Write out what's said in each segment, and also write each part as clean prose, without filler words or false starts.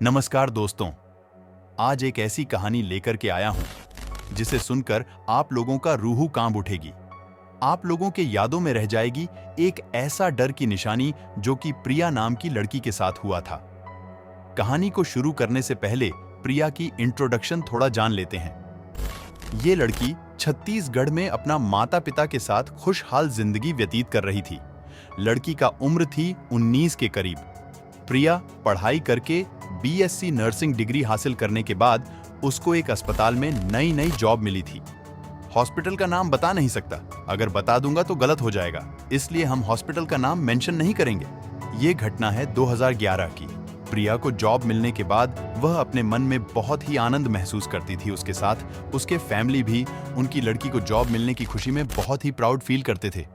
नमस्कार दोस्तों, आज एक ऐसी कहानी लेकर के आया हूं जिसे सुनकर आप लोगों का रूह कांप उठेगी। आप लोगों के यादों में रह जाएगी एक ऐसा डर की निशानी जो कि प्रिया नाम की लड़की के साथ हुआ था। कहानी को शुरू करने से पहले प्रिया की इंट्रोडक्शन थोड़ा जान लेते हैं। ये लड़की छत्तीसगढ़ में अपना माता पिता के साथ खुशहाल जिंदगी व्यतीत कर रही थी। लड़की का उम्र थी 19 के करीब। प्रिया पढ़ाई करके बीएससी नर्सिंग डिग्री हासिल करने के बाद उसको एक अस्पताल में नई जॉब मिली थी। हॉस्पिटल का नाम बता नहीं सकता, अगर बता दूंगा तो गलत हो जाएगा, इसलिए हम हॉस्पिटल का नाम मेंशन नहीं करेंगे। ये घटना है 2011 की। प्रिया को जॉब मिलने के बाद वह अपने मन में बहुत ही आनंद महसूस करती थी। उसके साथ उसके फैमिली भी उनकी लड़की को जॉब मिलने की खुशी में बहुत ही प्राउड फील करते थे।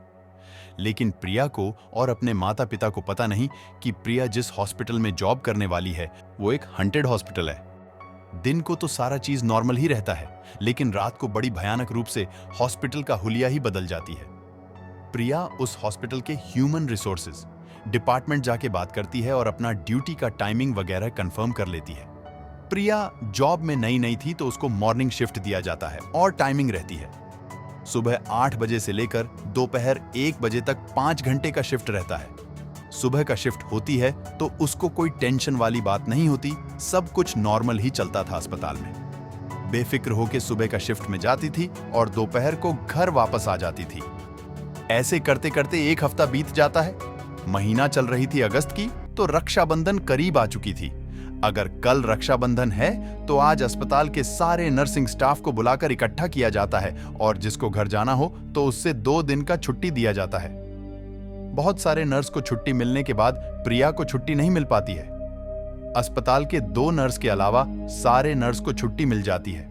लेकिन प्रिया को और अपने माता पिता को पता नहीं कि प्रिया जिस हॉस्पिटल में जॉब करने वाली है वो एक हंटेड हॉस्पिटल है। दिन को तो सारा चीज नॉर्मल ही रहता है, लेकिन रात को बड़ी भयानक रूप से हॉस्पिटल का हुलिया ही बदल जाती है। प्रिया उस हॉस्पिटल के ह्यूमन रिसोर्सेज डिपार्टमेंट जाके बात करती है और अपना ड्यूटी का टाइमिंग वगैरह कंफर्म कर लेती है। प्रिया जॉब में नई थी तो उसको मॉर्निंग शिफ्ट दिया जाता है और टाइमिंग रहती है। सुबह 8 बजे से लेकर दोपहर 1 बजे तक 5 घंटे का शिफ्ट रहता है। सुबह का शिफ्ट होती है तो उसको कोई टेंशन वाली बात नहीं होती, सब कुछ नॉर्मल ही चलता था अस्पताल में। बेफिक्र होकर सुबह का शिफ्ट में जाती थी और दोपहर को घर वापस आ जाती थी। ऐसे करते करते 1 हफ्ता बीत जाता है। महीना चल रही थी अगस्त की, तो रक्षाबंधन करीब आ चुकी थी। अगर कल रक्षाबंधन है तो आज अस्पताल के सारे नर्सिंग स्टाफ को बुलाकर इकट्ठा किया जाता है और जिसको घर जाना हो तो उससे 2 दिन का छुट्टी दिया जाता है। बहुत सारे नर्स को छुट्टी मिलने के बाद प्रिया को छुट्टी नहीं मिल पाती है। अस्पताल के 2 नर्स के अलावा सारे नर्स को छुट्टी मिल जाती है।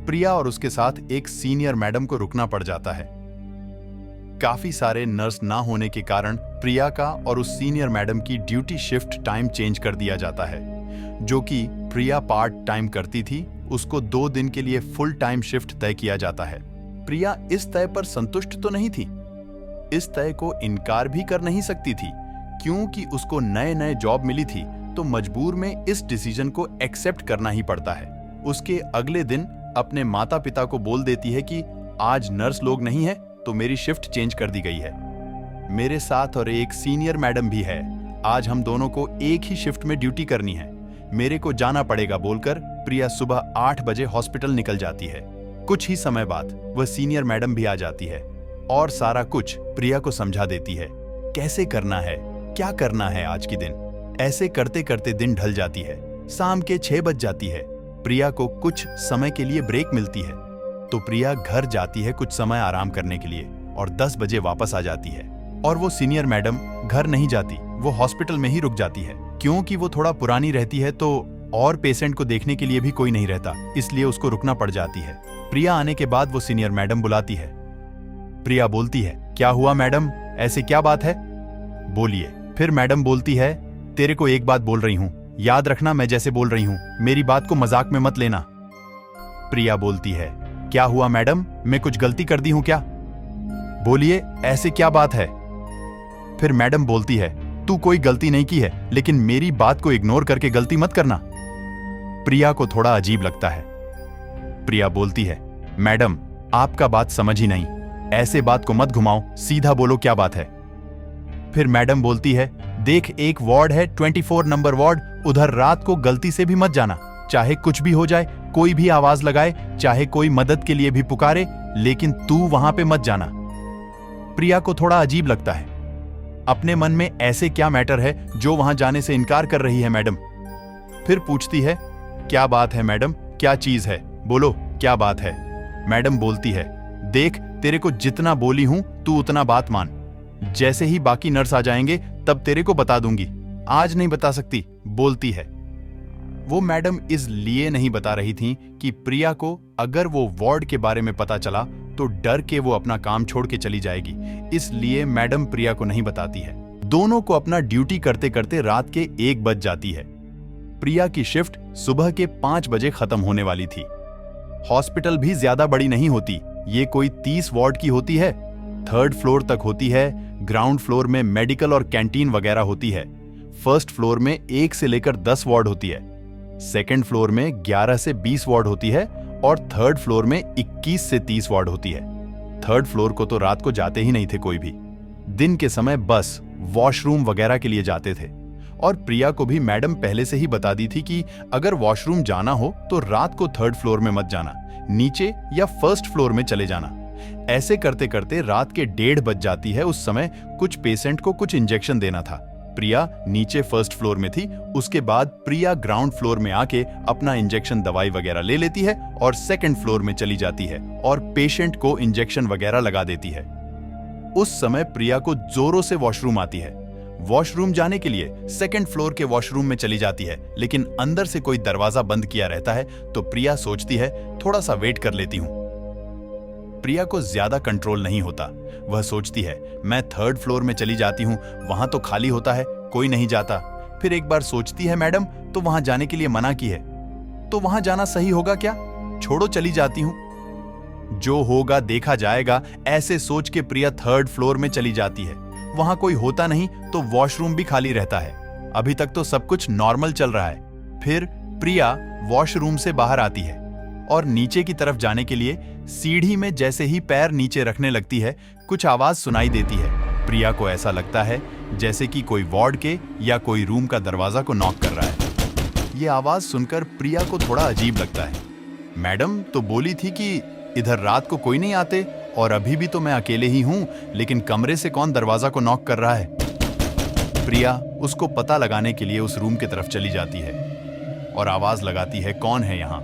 प्रिया और उसके साथ एक सीनियर मैडम को रुकना पड़ जाता है। काफी सारे नर्स ना होने के कारण प्रिया का और उस सीनियर मैडम की ड्यूटी शिफ्ट टाइम चेंज कर दिया जाता है। जो कि प्रिया पार्ट टाइम करती थी, उसको 2 दिन के लिए फुल टाइम शिफ्ट तय किया जाता है। प्रिया इस तय पर संतुष्ट तो नहीं थी, इस तय को इनकार भी कर नहीं सकती थी, क्योंकि उसको नए जॉब मिली थी तो मजबूर में इस डिसीजन को एक्सेप्ट करना ही पड़ता है। उसके अगले दिन अपने माता पिता को बोल देती है कि आज नर्स लोग नहीं है तो मेरी शिफ्ट चेंज कर दी गई है। मेरे साथ और एक सीनियर मैडम भी है, आज हम दोनों को एक ही शिफ्ट में ड्यूटी करनी है, मेरे को जाना पड़ेगा बोलकर प्रिया सुबह 8 बजे हॉस्पिटल निकल जाती है। कुछ ही समय बाद वह सीनियर मैडम भी आ जाती है और सारा कुछ प्रिया को समझा देती है, कैसे करना है, क्या करना है आज के दिन। ऐसे करते करते दिन ढल जाती है। शाम के 6 बज जाती है। प्रिया को कुछ समय के लिए ब्रेक मिलती है तो प्रिया घर जाती है कुछ समय आराम करने के लिए और 10 बजे वापस आ जाती है। और वो सीनियर मैडम घर नहीं जाती, वो हॉस्पिटल में ही रुक जाती है, क्योंकि वो थोड़ा पुरानी रहती है तो और पेशेंट को देखने के लिए भी कोई नहीं रहता, इसलिए उसको रुकना पड़ जाती है। प्रिया आने के बाद वो सीनियर मैडम बुलाती है। प्रिया बोलती है, क्या हुआ मैडम, ऐसे क्या बात है, बोलिए। फिर मैडम बोलती है, तेरे को एक बात बोल रही हूँ, याद रखना मैं जैसे बोल रही हूँ, मेरी बात को मजाक में मत लेना। प्रिया बोलती है, क्या हुआ मैडम, मैं कुछ गलती कर दी हूं क्या, बोलिए ऐसे क्या बात है। फिर मैडम बोलती है, तू कोई गलती नहीं की है, लेकिन मेरी बात को इग्नोर करके गलती मत करना। प्रिया को थोड़ा अजीब लगता है। प्रिया बोलती है, मैडम आपका बात समझ ही नहीं, ऐसे बात को मत घुमाओ, सीधा बोलो क्या बात है। फिर मैडम बोलती है, देख एक वार्ड है 24 नंबर वार्ड, उधर रात को गलती से भी मत जाना, चाहे कुछ भी हो जाए, कोई भी आवाज लगाए, चाहे कोई मदद के लिए भी पुकारे, लेकिन तू वहां पे मत जाना। प्रिया को थोड़ा अजीब लगता है। अपने मन में ऐसे क्या मैटर है जो वहां जाने से इनकार कर रही है मैडम। फिर पूछती है, क्या बात है मैडम, क्या चीज है, बोलो क्या बात है। मैडम बोलती है, देख तेरे को जितना बोली हूं तू उतना बात मान, जैसे ही बाकी नर्स आ जाएंगे तब तेरे को बता दूंगी, आज नहीं बता सकती, बोलती है। वो मैडम इसलिए नहीं बता रही थी कि प्रिया को अगर वो वार्ड के बारे में पता चला तो डर के वो अपना काम छोड़ के चली जाएगी, इसलिए मैडम प्रिया को नहीं बताती है। दोनों को अपना ड्यूटी करते करते रात के 1 बज जाती है। प्रिया की शिफ्ट सुबह के 5 बजे खत्म होने वाली थी। हॉस्पिटल भी ज्यादा बड़ी नहीं होती, ये कोई 30 वार्ड की होती है, 3rd फ्लोर तक होती है। ग्राउंड फ्लोर में मेडिकल और कैंटीन वगैरह होती है। फर्स्ट फ्लोर में 1 से लेकर 10 वार्ड होती है, सेकंड फ्लोर में 11 से 20 वार्ड होती है और थर्ड फ्लोर में 21 से 30 वार्ड होती है। थर्ड फ्लोर को तो रात को जाते ही नहीं थे कोई भी, दिन के समय बस वॉशरूम वगैरह के लिए जाते थे। और प्रिया को भी मैडम पहले से ही बता दी थी कि अगर वॉशरूम जाना हो तो रात को थर्ड फ्लोर में मत जाना, नीचे या फर्स्ट फ्लोर में चले जाना। ऐसे करते करते रात के 1:30 बज जाती है। उस समय कुछ पेशेंट को कुछ इंजेक्शन देना था। प्रिया नीचे फर्स्ट फ्लोर में थी। उसके बाद प्रिया ग्राउंड फ्लोर में आके अपना इंजेक्शन दवाई वगैरह ले लेती है और सेकंड फ्लोर में चली जाती है और पेशेंट को इंजेक्शन वगैरह लगा देती है। उस समय प्रिया को जोरों से वॉशरूम आती है। वॉशरूम जाने के लिए सेकंड फ्लोर के वॉशरूम में चली जाती है, लेकिन अंदर से कोई दरवाजा बंद किया रहता है। तो प्रिया सोचती है थोड़ा सा वेट कर लेती हूं। प्रिया को ज्यादा कंट्रोल नहीं होता। वह सोचती है मैं थर्ड फ्लोर में चली जाती हूं, वहां तो खाली होता है, कोई नहीं जाता। फिर एक बार सोचती है मैडम तो वहां जाने के लिए मना की है, तो वहां जाना सही होगा क्या, छोड़ो चली जाती हूं, जो होगा देखा जाएगा। ऐसे सोच के प्रिया थर्ड फ्लोर में चली जाती है। वहां कोई होता नहीं तो वॉशरूम भी खाली रहता है। अभी तक तो सब कुछ नॉर्मल चल रहा है। फिर प्रिया वॉशरूम से बाहर आती है और नीचे की तरफ जाने के लिए सीढ़ी में जैसे ही पैर नीचे रखने लगती है, कुछ आवाज सुनाई देती है। प्रिया को ऐसा लगता है जैसे कि कोई वार्ड के या कोई रूम का दरवाजा को नॉक कर रहा है। यह आवाज सुनकर प्रिया को थोड़ा अजीब लगता है। मैडम तो बोली थी कि इधर रात को कोई नहीं आते और अभी भी तो मैं अकेले ही हूं, लेकिन कमरे से कौन दरवाजा को नॉक कर रहा है। प्रिया उसको पता लगाने के लिए उस रूम की तरफ चली जाती है और आवाज लगाती है कौन है यहां।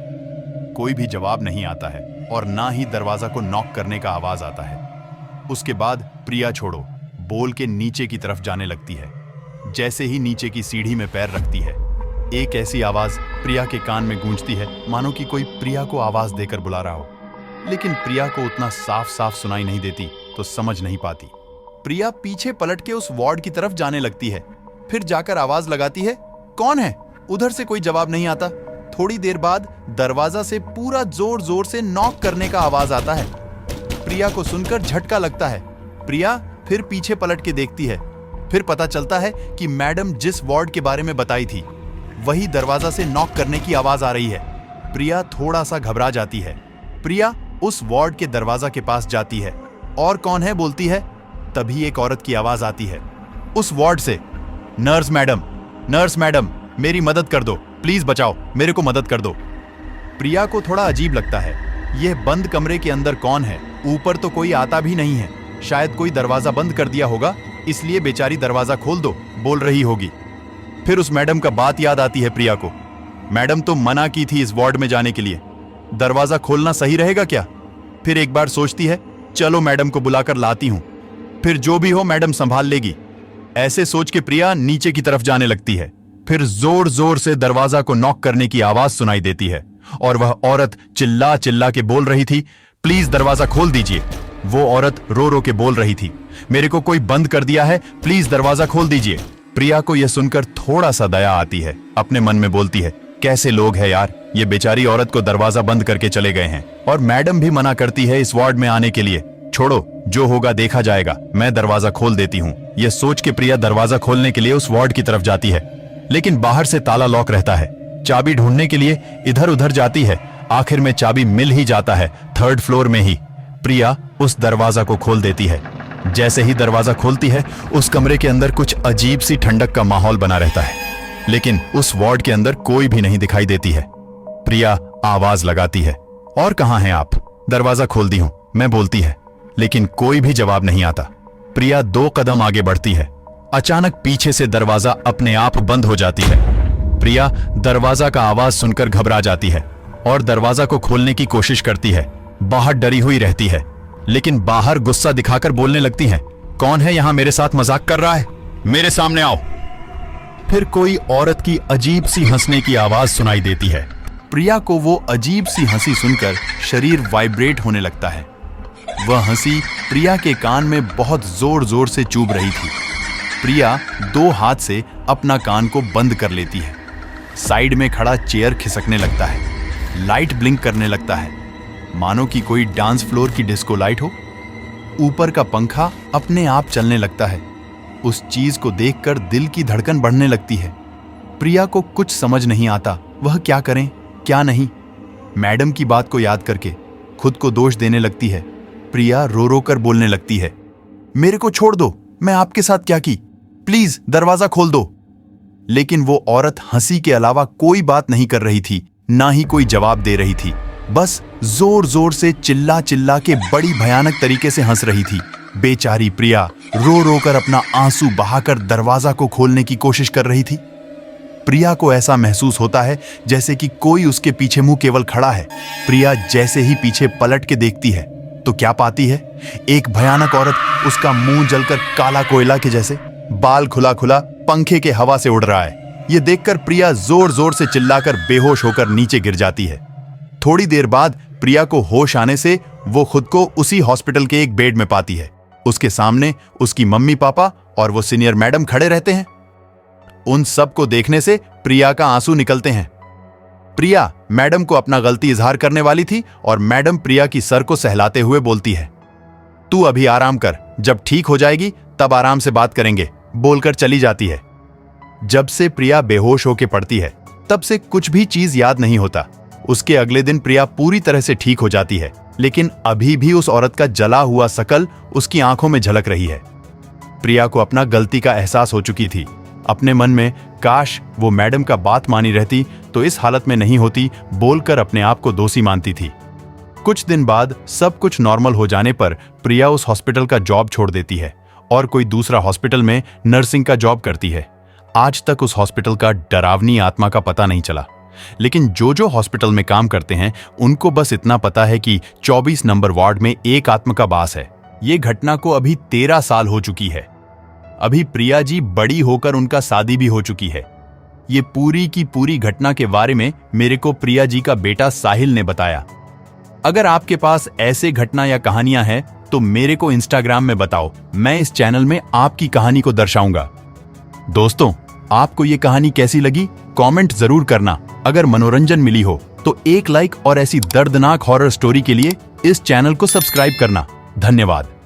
कोई भी जवाब नहीं आता है और ना ही दरवाजा को नॉक करने का आवाज आता है। उसके बाद प्रिया छोड़ो बोल के नीचे की तरफ जाने लगती है। जैसे ही नीचे की सीढ़ी में पैर रखती है, एक ऐसी आवाज प्रिया के कान में गूंजती है मानो कि कोई प्रिया को आवाज देकर बुला रहा हो, लेकिन प्रिया को उतना साफ साफ सुनाई नहीं देती तो समझ नहीं पाती। प्रिया पीछे पलट के उस वार्ड की तरफ जाने लगती है। फिर जाकर आवाज लगाती है कौन है। उधर से कोई जवाब नहीं आता। थोड़ी देर बाद दरवाजा से पूरा जोर जोर से नॉक करने का आवाज आता है। प्रिया को सुनकर झटका लगता है। प्रिया फिर पीछे पलट के देखती है। फिर पता चलता है कि मैडम जिस वार्ड के बारे में बताई थी वही दरवाजा से नॉक करने की आवाज आ रही है। प्रिया थोड़ा सा घबरा जाती है। प्रिया उस वार्ड के दरवाजा के पास जाती है और कौन है बोलती है। तभी एक औरत की आवाज आती है उस वार्ड से, नर्स मैडम मेरी मदद कर दो, प्लीज बचाओ, मेरे को मदद कर दो। प्रिया को थोड़ा अजीब लगता है। यह बंद कमरे के अंदर कौन है, ऊपर तो कोई आता भी नहीं है। शायद कोई दरवाजा बंद कर दिया होगा, इसलिए बेचारी दरवाजा खोल दो बोल रही होगी। फिर उस मैडम का बात याद आती है प्रिया को। मैडम तो मना की थी इस वार्ड में जाने के लिए, दरवाजा खोलना सही रहेगा क्या। फिर एक बार सोचती है चलो मैडम को बुलाकर लाती हूं, फिर जो भी हो मैडम संभाल लेगी। ऐसे सोच के प्रिया नीचे की तरफ जाने लगती है। फिर जोर जोर से दरवाजा को नॉक करने की आवाज सुनाई देती है और वह औरत चिल्ला चिल्ला के बोल रही थी प्लीज दरवाजा खोल दीजिए। वो औरत रो रो के बोल रही थी मेरे को कोई बंद कर दिया है, प्लीज दरवाजा खोल दीजिए। प्रिया को यह सुनकर थोड़ा सा दया आती है। अपने मन में बोलती है कैसे लोग हैं यार, ये बेचारी औरत को दरवाजा बंद करके चले गए हैं और मैडम भी मना करती है इस वार्ड में आने के लिए। छोड़ो जो होगा देखा जाएगा, मैं दरवाजा खोल देती हूँ। यह सोच के प्रिया दरवाजा खोलने के लिए उस वार्ड की तरफ जाती है, लेकिन बाहर से ताला लॉक रहता है। चाबी ढूंढने के लिए इधर उधर जाती है। आखिर में चाबी मिल ही जाता है थर्ड फ्लोर में ही। प्रिया उस दरवाजा को खोल देती है। जैसे ही दरवाजा खोलती है उस कमरे के अंदर कुछ अजीब सी ठंडक का माहौल बना रहता है, लेकिन उस वार्ड के अंदर कोई भी नहीं दिखाई देती है। प्रिया आवाज लगाती है और कहां हैं आप, दरवाजा खोल दी हूं, मैं बोलती है, लेकिन कोई भी जवाब नहीं आता। प्रिया 2 कदम आगे बढ़ती है। अचानक पीछे से दरवाजा अपने आप बंद हो जाती है। प्रिया दरवाजा का आवाज सुनकर घबरा जाती है और दरवाजा को खोलने की कोशिश करती है। बाहर डरी हुई रहती है, लेकिन बाहर गुस्सा दिखाकर बोलने लगती है कौन है यहां मेरे साथ मजाक कर रहा है, मेरे सामने आओ। फिर कोई औरत की अजीब सी हंसने की आवाज सुनाई देती है। प्रिया को वो अजीब सी हंसी सुनकर शरीर वाइब्रेट होने लगता है। वह हंसी प्रिया के कान में बहुत जोर जोर से चुभ रही थी। प्रिया 2 हाथ से अपना कान को बंद कर लेती है। साइड में खड़ा चेयर खिसकने लगता है। लाइट ब्लिंक करने लगता है मानो कि कोई डांस फ्लोर की डिस्को लाइट हो। ऊपर का पंखा अपने आप चलने लगता है। उस चीज को देखकर दिल की धड़कन बढ़ने लगती है। प्रिया को कुछ समझ नहीं आता, वह क्या करें क्या नहीं। मैडम की बात को याद करके खुद को दोष देने लगती है। प्रिया रो रो कर बोलने लगती है, मेरे को छोड़ दो, मैं आपके साथ क्या की, प्लीज दरवाजा खोल दो। लेकिन वो औरत हंसी के अलावा कोई बात नहीं कर रही थी, ना ही कोई जवाब दे रही थी। बस जोर जोर से चिल्ला चिल्ला के बड़ी भयानक तरीके से हंस रही थी। बेचारी प्रिया रो रो कर अपना आंसू बहाकर दरवाजा को खोलने की कोशिश कर रही थी। प्रिया को ऐसा महसूस होता है जैसे कि कोई उसके पीछे मुंह केवल खड़ा है। प्रिया जैसे ही पीछे पलट के देखती है तो क्या पाती है, एक भयानक औरत, उसका मुंह जलकर काला कोयला के जैसे, बाल खुला खुला पंखे के हवा से उड़ रहा है। ये देखकर प्रिया जोर जोर से चिल्लाकर बेहोश होकर नीचे गिर जाती है। थोड़ी देर बाद प्रिया को होश आने से वो खुद को उसी हॉस्पिटल के एक बेड में पाती है। उसके सामने उसकी मम्मी पापा और वो सीनियर मैडम खड़े रहते हैं। उन सब को देखने से प्रिया का आंसू निकलते हैं। प्रिया मैडम को अपना गलती इजहार करने वाली थी और मैडम प्रिया की सर को सहलाते हुए बोलती है, तू अभी आराम कर, जब ठीक हो जाएगी तब आराम से बात करेंगे, बोलकर चली जाती है। जब से प्रिया बेहोश होकर पड़ती है तब से कुछ भी चीज याद नहीं होता। उसके अगले दिन प्रिया पूरी तरह से ठीक हो जाती है, लेकिन अभी भी उस औरत का जला हुआ शकल उसकी आंखों में झलक रही है। प्रिया को अपना गलती का एहसास हो चुकी थी। अपने मन में काश वो मैडम का बात मानी रहती तो इस हालत में नहीं होती, बोलकर अपने आप को दोषी मानती थी। कुछ दिन बाद सब कुछ नॉर्मल हो जाने पर प्रिया उस हॉस्पिटल का जॉब छोड़ देती है और कोई दूसरा हॉस्पिटल में नर्सिंग का जॉब करती है। आज तक उस हॉस्पिटल का डरावनी आत्मा का पता नहीं चला, लेकिन जो हॉस्पिटल में काम करते हैं उनको बस इतना पता है कि 24 नंबर वार्ड में एक आत्मा का वास है। ये घटना को अभी 13 साल हो चुकी है। अभी प्रिया जी बड़ी होकर उनका शादी भी हो चुकी है। ये पूरी की पूरी घटना के बारे में मेरे को प्रिया जी का बेटा साहिल ने बताया। अगर आपके पास ऐसे घटना या कहानियां हैं तो मेरे को इंस्टाग्राम में बताओ, मैं इस चैनल में आपकी कहानी को दर्शाऊंगा। दोस्तों, आपको ये कहानी कैसी लगी कमेंट जरूर करना। अगर मनोरंजन मिली हो तो एक लाइक और ऐसी दर्दनाक हॉरर स्टोरी के लिए इस चैनल को सब्सक्राइब करना। धन्यवाद।